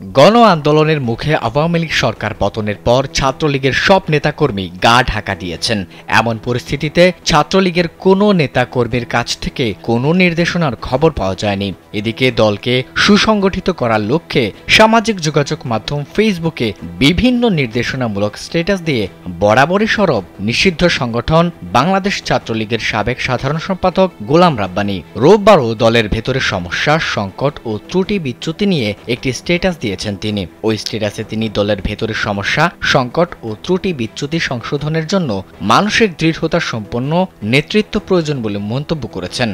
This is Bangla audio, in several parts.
গণ আন্দোলনের মুখে আওয়ামী লীগ সরকার পতনের পর ছাত্রলীগের সব নেতাকর্মী গা ঢাকা দিয়েছেন। এমন পরিস্থিতিতে ছাত্রলীগের কোনো নেতাকর্মীর কাছ থেকে কোনো নির্দেশনার খবর পাওয়া যায়নি। এদিকে দলকে সুসংগঠিত করার লক্ষ্যে সামাজিক যোগাযোগ মাধ্যম ফেসবুকে বিভিন্ন নির্দেশনামূলক স্ট্যাটাস দিয়ে বরাবরই সরব নিষিদ্ধ সংগঠন বাংলাদেশ ছাত্রলীগের সাবেক সাধারণ সম্পাদক গোলাম রাব্বানী। রোববারও দলের ভেতরে সমস্যা, সংকট ও ত্রুটি বিচ্যুতি নিয়ে একটি স্ট্যাটাস দিয়েছেন তিনি। ওই স্ট্যাটাসে তিনি দলের ভেতরের সমস্যা, সংকট ও ত্রুটি বিচ্যুতি সংশোধনের জন্য মানসিক দৃঢ়তা সম্পন্ন নেতৃত্ব প্রয়োজন বলে মন্তব্য করেছেন।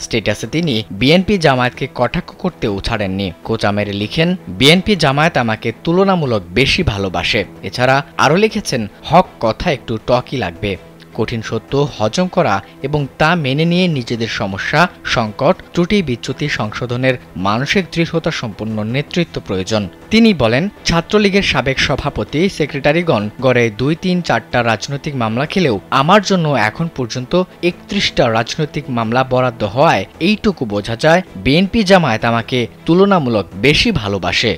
স্ট্যাটাসে তিনি বিএনপি জামায়াতকে কটাক্ষ করতেও ছাড়েননি। কোচা মেরে লিখেন, বিএনপি জামায়াত আমাকে তুলনামূলক বেশি ভালোবাসে। এছাড়া আরও লিখেছেন, হক কথা একটু টকই লাগবে, কঠিন সত্য হজম করা এবং তা মেনে নিয়ে নিজেদের সমস্যা, সংকট, ত্রুটি বিচ্যুতি সংশোধনের মানসিক দৃঢ়তা সম্পন্ন নেতৃত্ব প্রয়োজন। তিনি বলেন, ছাত্রলীগের সাবেক সভাপতি, সেক্রেটারিগণ গড়ে ২-৩-৪টা রাজনৈতিক মামলা খেলেও আমার জন্য এখন পর্যন্ত ৩১টা রাজনৈতিক মামলা বরাদ্দ হওয়ায় এইটুকু বোঝা যায় বিএনপি জামায়াত আমাকে তুলনামূলক বেশি ভালোবাসে।